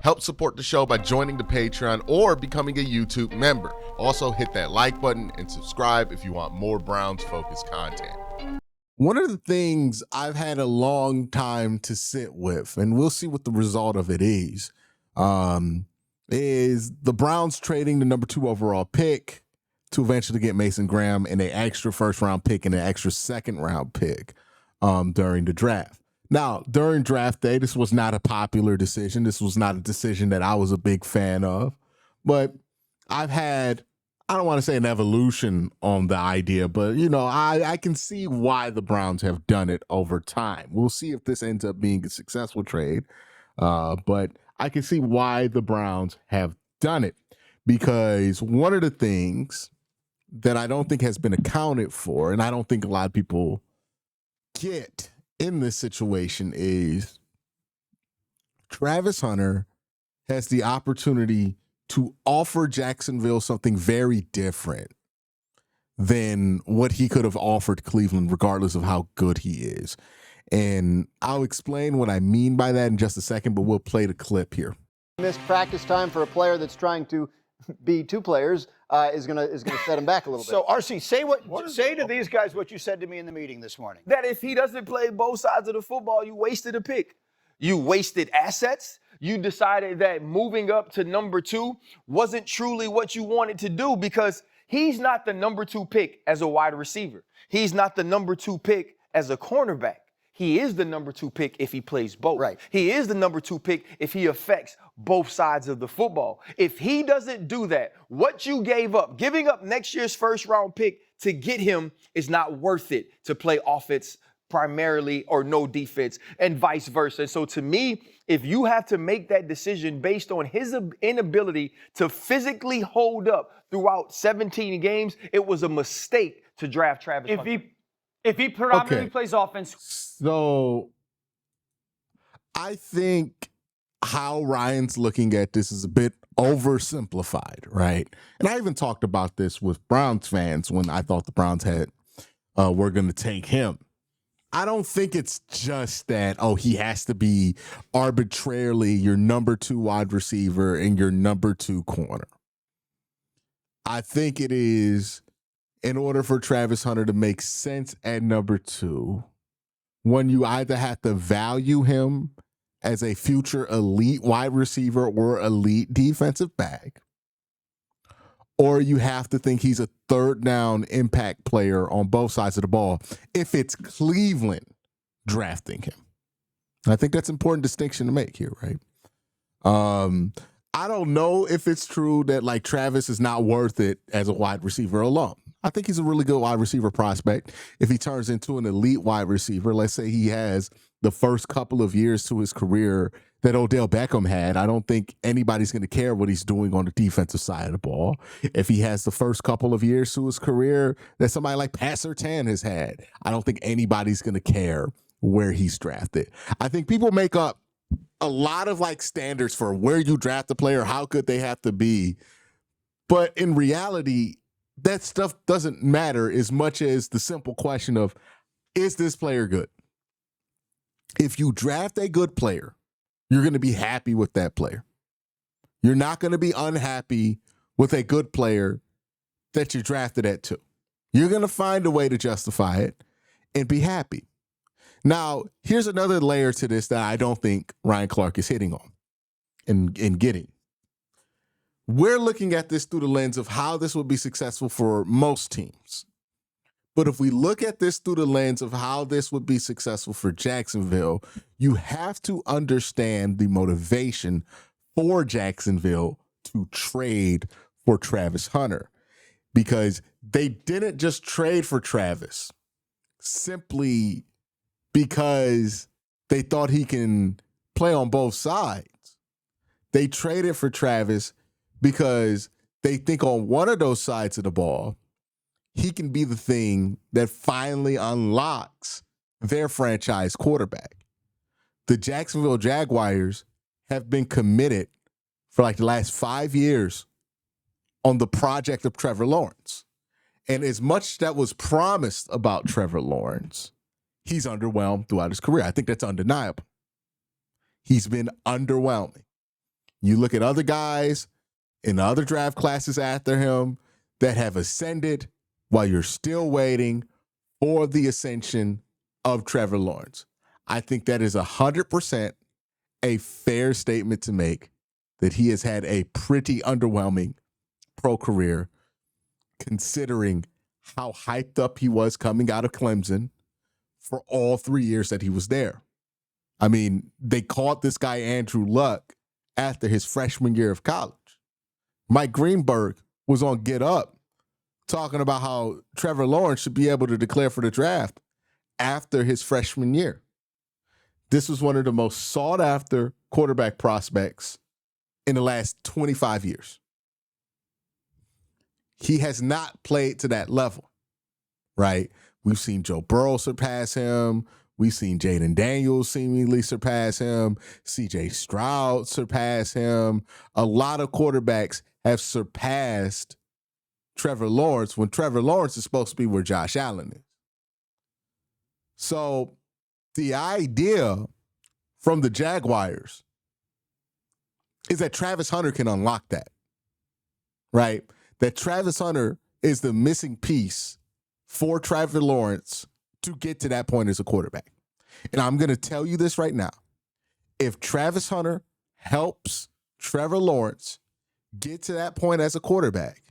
Help support the show by joining the Patreon or becoming a YouTube member. Also, hit that like button and subscribe if you want more Browns-focused content. One of the things I've had a long time to sit with, and we'll see what the result of it is the Browns trading the number 2 overall pick to eventually get Mason Graham and an extra first-round pick and an extra second-round pick during the draft. Now, during draft day, this was not a popular decision. This was not a decision that I was a big fan of. But I've had, I don't want to say an evolution on the idea, but, I can see why the Browns have done it over time. We'll see if this ends up being a successful trade. But I can see why the Browns have done it. Because one of the things that I don't think has been accounted for, and I don't think a lot of people get in this situation, is Travis Hunter has the opportunity to offer Jacksonville something very different than what he could have offered Cleveland, regardless of how good he is. And I'll explain what I mean by that in just a second, but we'll play the clip here. Missed practice time for a player that's trying to be 2 players is gonna set him back a little bit. So RC, say to these guys what you said to me in the meeting this morning. That if he doesn't play both sides of the football, you wasted a pick. You wasted assets. You decided that moving up to number 2 wasn't truly what you wanted to do, because he's not the number 2 pick as a wide receiver. He's not the number 2 pick as a cornerback. He is the number 2 pick if he plays both. Right. He is the number 2 pick if he affects both sides of the football. If he doesn't do that, what you gave up, giving up next year's first-round pick to get him is not worth it to play offense primarily or no defense, and vice versa. So to me, if you have to make that decision based on his inability to physically hold up throughout 17 games, it was a mistake to draft Travis Hunter. If he predominantly plays offense. So I think how Ryan's looking at this is a bit oversimplified, right? And I even talked about this with Browns fans when I thought the Browns were going to take him. I don't think it's just that, he has to be arbitrarily your number 2 wide receiver and your number 2 corner. I think it is, in order for Travis Hunter to make sense at number 2, when you either have to value him as a future elite wide receiver or elite defensive back, or you have to think he's a third down impact player on both sides of the ball if it's Cleveland drafting him. I think that's an important distinction to make here, right? I don't know if it's true that Travis is not worth it as a wide receiver alone. I think he's a really good wide receiver prospect. If he turns into an elite wide receiver, let's say he has the first couple of years to his career that Odell Beckham had, I don't think anybody's going to care what he's doing on the defensive side of the ball. If he has the first couple of years to his career that somebody like Pat Surtain has had, I don't think anybody's going to care where he's drafted. I think people make up a lot of standards for where you draft a player, how good they have to be. But in reality, that stuff doesn't matter as much as the simple question of, is this player good? If you draft a good player, you're going to be happy with that player. You're not going to be unhappy with a good player that you drafted at 2. You're going to find a way to justify it and be happy. Now, here's another layer to this that I don't think Ryan Clark is hitting on and getting. We're looking at this through the lens of how this would be successful for most teams. But if we look at this through the lens of how this would be successful for Jacksonville, you have to understand the motivation for Jacksonville to trade for Travis Hunter. Because they didn't just trade for Travis simply because they thought he can play on both sides. They traded for Travis because they think on one of those sides of the ball, he can be the thing that finally unlocks their franchise quarterback. The Jacksonville Jaguars have been committed for the last 5 years on the project of Trevor Lawrence. And as much that was promised about Trevor Lawrence, he's underwhelmed throughout his career. I think that's undeniable. He's been underwhelming. You look at other guys in other draft classes after him that have ascended while you're still waiting for the ascension of Trevor Lawrence. I think that is 100% a fair statement to make, that he has had a pretty underwhelming pro career considering how hyped up he was coming out of Clemson for all 3 years that he was there. I mean, they called this guy Andrew Luck after his freshman year of college. Mike Greenberg was on Get Up talking about how Trevor Lawrence should be able to declare for the draft after his freshman year. This was one of the most sought-after quarterback prospects in the last 25 years. He has not played to that level, right? We've seen Joe Burrow surpass him. We've seen Jaden Daniels seemingly surpass him. CJ Stroud surpass him. A lot of quarterbacks have surpassed Trevor Lawrence when Trevor Lawrence is supposed to be where Josh Allen is. So the idea from the Jaguars is that Travis Hunter can unlock that, right? That Travis Hunter is the missing piece for Trevor Lawrence to get to that point as a quarterback. And I'm going to tell you this right now. If Travis Hunter helps Trevor Lawrence get to that point as a quarterback,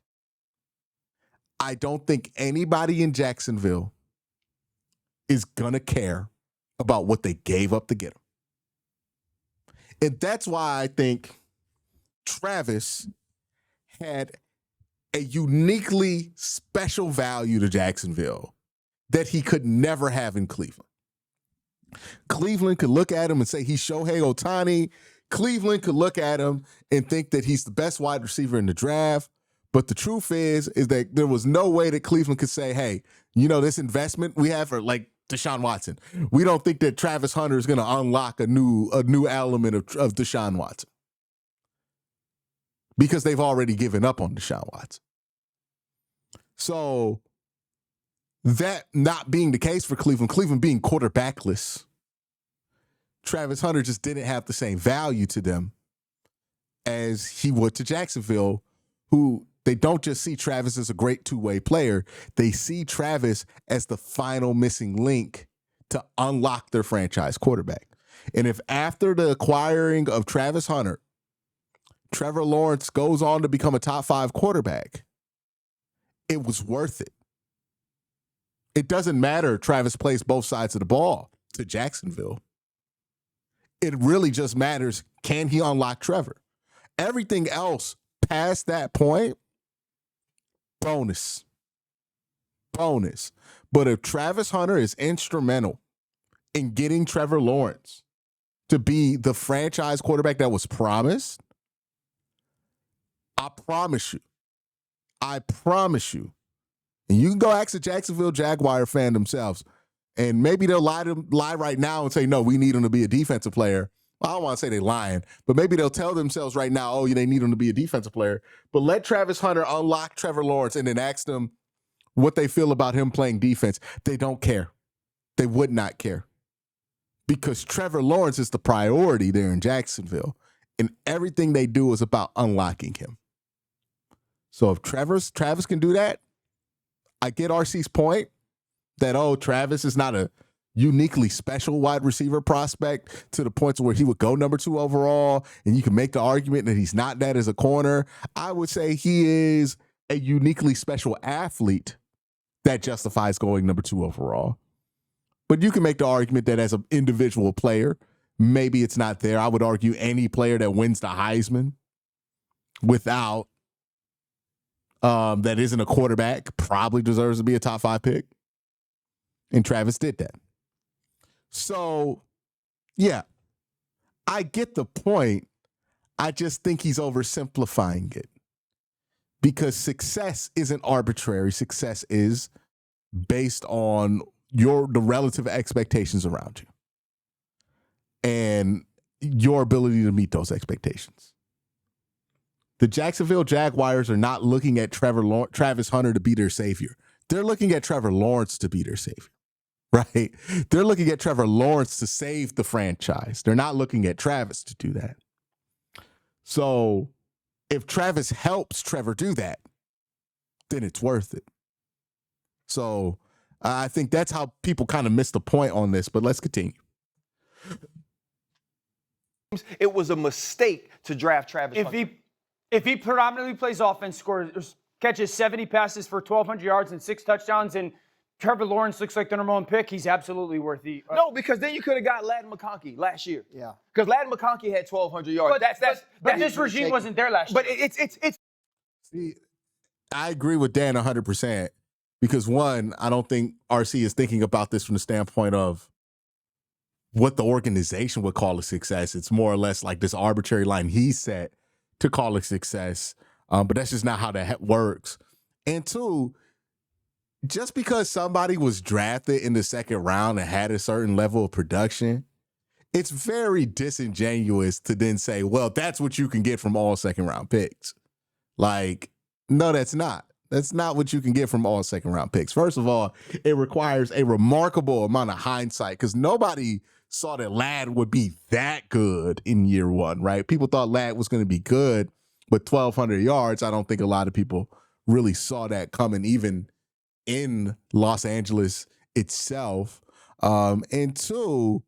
I don't think anybody in Jacksonville is going to care about what they gave up to get him. And that's why I think Travis had a uniquely special value to Jacksonville that he could never have in Cleveland. Cleveland could look at him and say he's Shohei Ohtani. Cleveland could look at him and think that he's the best wide receiver in the draft. But the truth is that there was no way that Cleveland could say, hey, you know, this investment we have for like Deshaun Watson, we don't think that Travis Hunter is going to unlock a new element of Deshaun Watson, because they've already given up on Deshaun Watson. So that not being the case for Cleveland being quarterbackless, Travis Hunter just didn't have the same value to them as he would to Jacksonville, who they don't just see Travis as a great two-way player. They see Travis as the final missing link to unlock their franchise quarterback. And if after the acquiring of Travis Hunter, Trevor Lawrence goes on to become a top 5 quarterback, it was worth it. It doesn't matter if Travis plays both sides of the ball to Jacksonville. It really just matters, can he unlock Trevor? Everything else past that point, bonus. But if Travis Hunter is instrumental in getting Trevor Lawrence to be the franchise quarterback that was promised, I promise you, and you can go ask the Jacksonville Jaguar fan themselves, and maybe they'll lie right now and say, no, we need him to be a defensive player. Well, I don't want to say they're lying, but maybe they'll tell themselves right now, oh, they need him to be a defensive player. But let Travis Hunter unlock Trevor Lawrence and then ask them what they feel about him playing defense. They don't care. They would not care, because Trevor Lawrence is the priority there in Jacksonville, and everything they do is about unlocking him. So if Travis can do that, I get RC's point that, oh, Travis is not a uniquely special wide receiver prospect to the point to where he would go number 2 overall, and you can make the argument that he's not that as a corner. I would say he is a uniquely special athlete that justifies going number 2 overall. But you can make the argument that as an individual player, maybe it's not there. I would argue any player that wins the Heisman without that isn't a quarterback probably deserves to be a top 5 pick. And Travis did that. So, yeah, I get the point. I just think he's oversimplifying it, because success isn't arbitrary. Success is based on the relative expectations around you and your ability to meet those expectations. The Jacksonville Jaguars are not looking at Travis Hunter to be their savior. They're looking at Trevor Lawrence to be their savior, right? They're looking at Trevor Lawrence to save the franchise. They're not looking at Travis to do that. So if Travis helps Trevor do that, then it's worth it. So I think that's how people kind of miss the point on this, but let's continue. It was a mistake to draft Travis Hunter. If he predominantly plays offense, catches 70 passes for 1,200 yards and 6 touchdowns, and Trevor Lawrence looks like the number 1 pick, he's absolutely worth the. No, because then you could have got Ladd McConkey last year. Yeah. Because Ladd McConkey had 1,200 yards. But this regime wasn't there last year. But it's. See, I agree with Dan 100% because, one, I don't think RC is thinking about this from the standpoint of what the organization would call a success. It's more or less like this arbitrary line he set to call a success, but that's just not how that works. And two, just because somebody was drafted in the second round and had a certain level of production, it's very disingenuous to then say, well, that's what you can get from all second round picks. Like, no, that's not. That's not what you can get from all second round picks. First of all, it requires a remarkable amount of hindsight because nobody saw that Ladd would be that good in year one, right? People thought Ladd was going to be good, but 1,200 yards, I don't think a lot of people really saw that coming, even in Los Angeles itself. And two,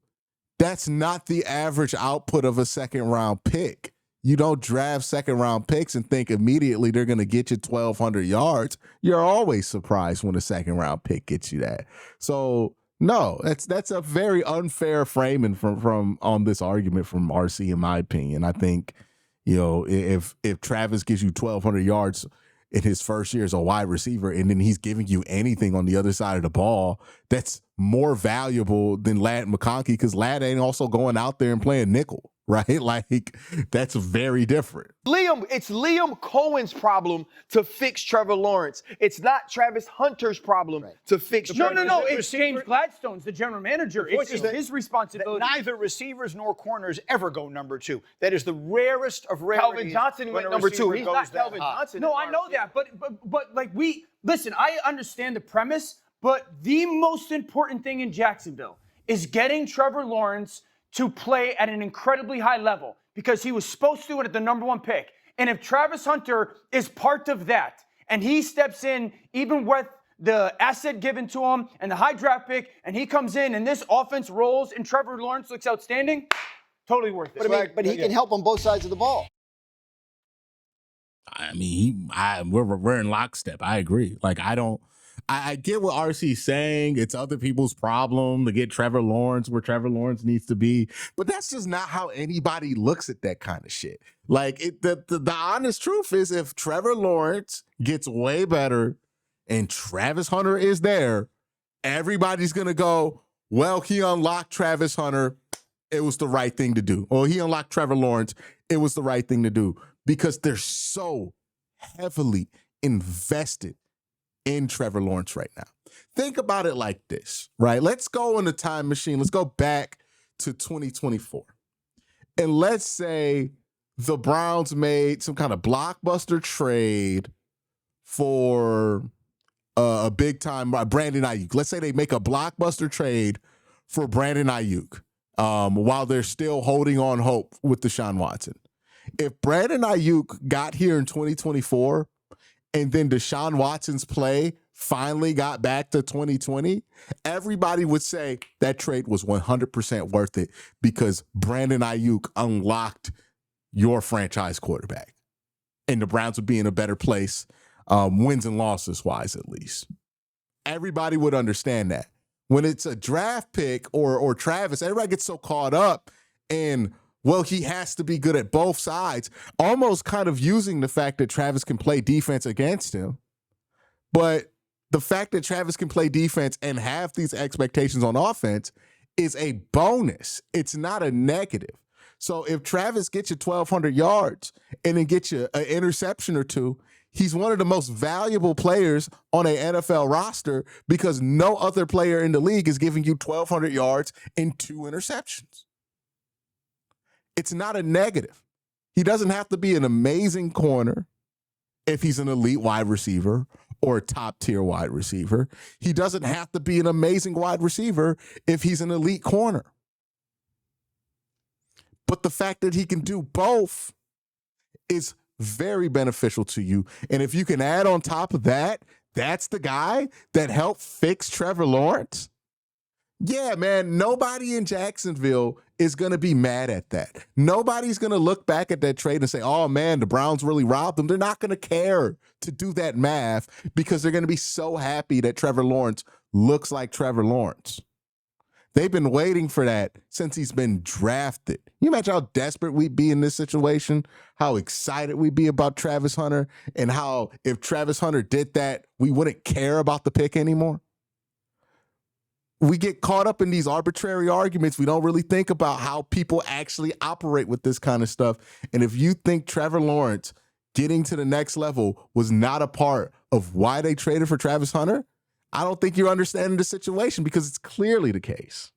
that's not the average output of a second round pick. You don't draft second round picks and think immediately they're going to get you 1,200 yards. You're always surprised when a second round pick gets you that. So no, that's a very unfair framing from on this argument from RC, in my opinion. I think, if Travis gives you 1,200 yards in his first year as a wide receiver, and then he's giving you anything on the other side of the ball, that's more valuable than Ladd McConkey, because Ladd ain't also going out there and playing nickel, right? Like, that's very different. It's Liam Cohen's problem to fix Trevor Lawrence. It's not Travis Hunter's problem to fix Trevor Lawrence. No. It's James Gladstone's the general manager. It's his responsibility. Neither receivers nor corners ever go number 2. That is the rarest of rarities. Calvin Johnson went number 2. He's not Calvin Johnson. No, I know that, but like listen, I understand the premise, but the most important thing in Jacksonville is getting Trevor Lawrence to play at an incredibly high level because he was supposed to at the number 1 pick. And if Travis Hunter is part of that and he steps in even with the asset given to him and the high draft pick and he comes in and this offense rolls and Trevor Lawrence looks outstanding, totally worth it. But he can help on both sides of the ball. I mean, we're in lockstep. I agree. Like, I get what RC's saying. It's other people's problem to get Trevor Lawrence where Trevor Lawrence needs to be. But that's just not how anybody looks at that kind of shit. Like, the honest truth is, if Trevor Lawrence gets way better and Travis Hunter is there, everybody's going to go, well, he unlocked Travis Hunter. It was the right thing to do. Or he unlocked Trevor Lawrence. It was the right thing to do. Because they're so heavily invested in Trevor Lawrence right now. Think about it like this, right? Let's go in the time machine. Let's go back to 2024. And let's say the Browns made some kind of blockbuster trade for a big time Brandon Ayuk. Let's say they make a blockbuster trade for Brandon Ayuk while they're still holding on hope with Deshaun Watson. If Brandon Ayuk got here in 2024 and then Deshaun Watson's play finally got back to 2020, everybody would say that trade was 100% worth it because Brandon Ayuk unlocked your franchise quarterback. And the Browns would be in a better place, wins and losses wise at least. Everybody would understand that. When it's a draft pick or Travis, everybody gets so caught up in, well, he has to be good at both sides, almost kind of using the fact that Travis can play defense against him. But the fact that Travis can play defense and have these expectations on offense is a bonus. It's not a negative. So if Travis gets you 1,200 yards and then gets you an interception or two, he's one of the most valuable players on an NFL roster because no other player in the league is giving you 1,200 yards and 2 interceptions. It's not a negative. He doesn't have to be an amazing corner if he's an elite wide receiver or a top-tier wide receiver. He doesn't have to be an amazing wide receiver if he's an elite corner. But the fact that he can do both is very beneficial to you. And if you can add on top of that, that's the guy that helped fix Trevor Lawrence. Yeah, man, nobody in Jacksonville is going to be mad at that. Nobody's going to look back at that trade and say, oh, man, the Browns really robbed them. They're not going to care to do that math because they're going to be so happy that Trevor Lawrence looks like Trevor Lawrence. They've been waiting for that since he's been drafted. You imagine how desperate we'd be in this situation, how excited we'd be about Travis Hunter, and how if Travis Hunter did that, we wouldn't care about the pick anymore. We get caught up in these arbitrary arguments. We don't really think about how people actually operate with this kind of stuff. And if you think Trevor Lawrence getting to the next level was not a part of why they traded for Travis Hunter, I don't think you're understanding the situation because it's clearly the case.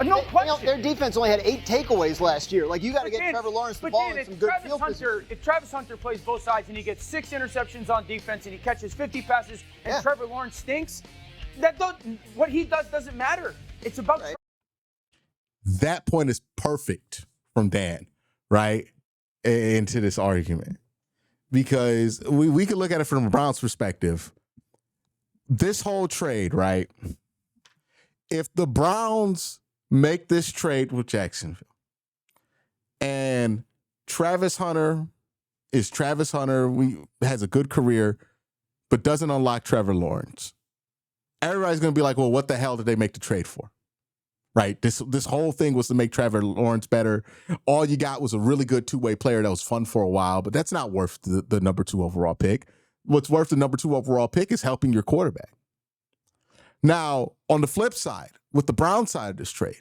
No question. Their defense only had 8 takeaways last year. Like, you got to get Trevor Lawrence the ball in some good field position. If Travis Hunter plays both sides and he gets 6 interceptions on defense and he catches 50 passes and Trevor Lawrence stinks, what he does doesn't matter. It's about That point is perfect from Dan, right, into this argument. Because we could look at it from a Browns perspective. This whole trade, right, if the Browns make this trade with Jacksonville and Travis Hunter is Travis Hunter, has a good career, but doesn't unlock Trevor Lawrence, everybody's going to be like, well, what the hell did they make the trade for? Right? This whole thing was to make Trevor Lawrence better. All you got was a really good two-way player that was fun for a while, but that's not worth the number 2 overall pick. What's worth the number 2 overall pick is helping your quarterback. Now, on the flip side, with the Brown side of this trade,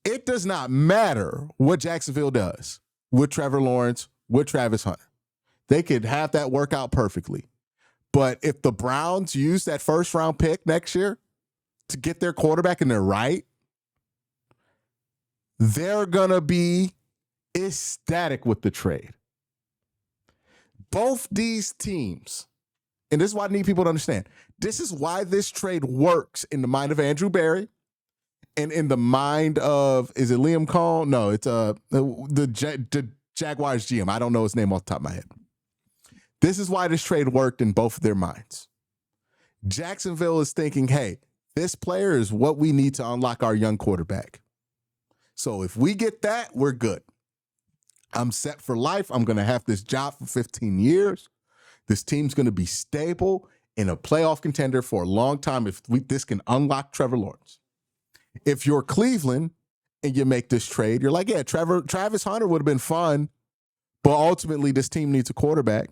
it does not matter what Jacksonville does with Trevor Lawrence, with Travis Hunter. They could have that work out perfectly. But if the Browns use that first-round pick next year to get their quarterback and they're right, they're going to be ecstatic with the trade. Both these teams, and this is what I need people to understand, this is why this trade works in the mind of Andrew Berry and in the mind of, is it Liam Cohn? No, it's the Jaguars GM. I don't know his name off the top of my head. This is why this trade worked in both of their minds. Jacksonville is thinking, hey, this player is what we need to unlock our young quarterback. So if we get that, we're good. I'm set for life. I'm going to have this job for 15 years. This team's going to be stable and a playoff contender for a long time if this can unlock Trevor Lawrence. If you're Cleveland and you make this trade, you're like, yeah, Travis Hunter would have been fun, but ultimately this team needs a quarterback.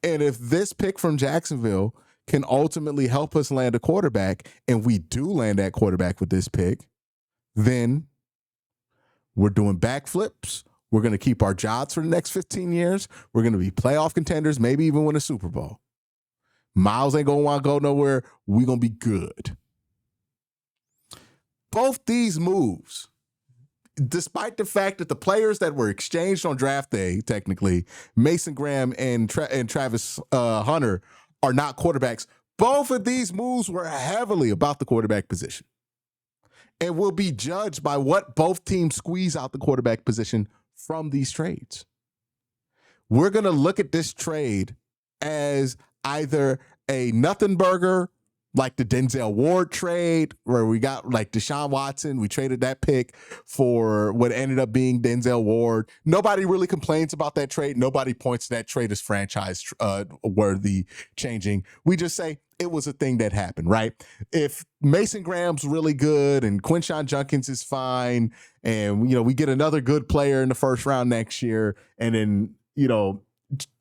And if this pick from Jacksonville can ultimately help us land a quarterback, and we do land that quarterback with this pick, then we're doing backflips. We're going to keep our jobs for the next 15 years. We're going to be playoff contenders, maybe even win a Super Bowl. Miles ain't going to want to go nowhere. We're going to be good. Both these moves, despite the fact that the players that were exchanged on draft day, technically, Mason Graham and Travis Hunter, are not quarterbacks. Both of these moves were heavily about the quarterback position and will be judged by what both teams squeeze out the quarterback position from these trades. We're going to look at this trade as either a nothing burger, like the Denzel Ward trade, where we got like Deshaun Watson. We traded that pick for what ended up being Denzel Ward. Nobody really complains about that trade. Nobody points to that trade as franchise worthy changing. We just say it was a thing that happened, right? If Mason Graham's really good and Quincy Junkins is fine, and we get another good player in the first round next year, and then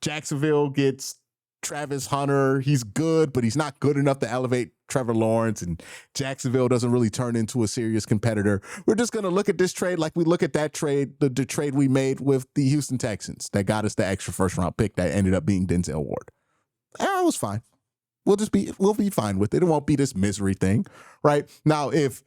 Jacksonville gets Travis Hunter, he's good, but he's not good enough to elevate Trevor Lawrence, and Jacksonville doesn't really turn into a serious competitor. We're just going to look at this trade like we look at that trade, the trade we made with the Houston Texans that got us the extra first-round pick that ended up being Denzel Ward. It was fine. We'll be fine with it. It won't be this misery thing, right? Now, if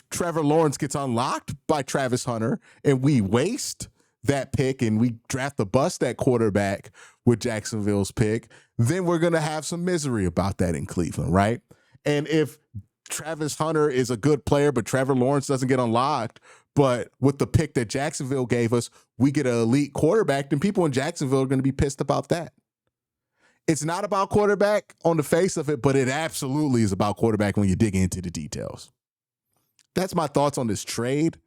Trevor Lawrence gets unlocked by Travis Hunter and we waste that pick and we draft the bust that quarterback with Jacksonville's pick, then we're going to have some misery about that in Cleveland, right? And if Travis Hunter is a good player, but Trevor Lawrence doesn't get unlocked But with the pick that Jacksonville gave us, we get an elite quarterback, then people in Jacksonville are going to be pissed about that. It's not about quarterback on the face of it, but it absolutely is about quarterback when you dig into the details. That's my thoughts on this trade.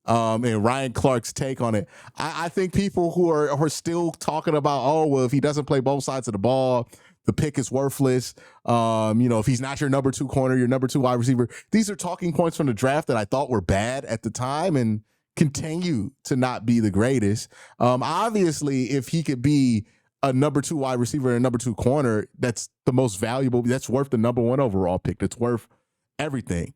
And Ryan Clark's take on it. I think people who are still talking about, oh, well, if he doesn't play both sides of the ball, the pick is worthless. If he's not your number 2 corner, your number 2 wide receiver. These are talking points from the draft that I thought were bad at the time and continue to not be the greatest. Obviously, if he could be a number 2 wide receiver and a number 2 corner, that's the most valuable. That's worth the number 1 overall pick. That's worth everything.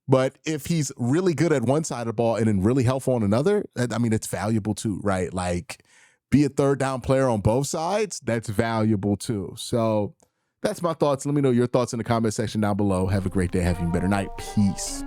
But if he's really good at one side of the ball and then really helpful on another, I mean, it's valuable too, right? Like, be a third down player on both sides, that's valuable too. So that's my thoughts. Let me know your thoughts in the comment section down below. Have a great day. Have a better night. Peace.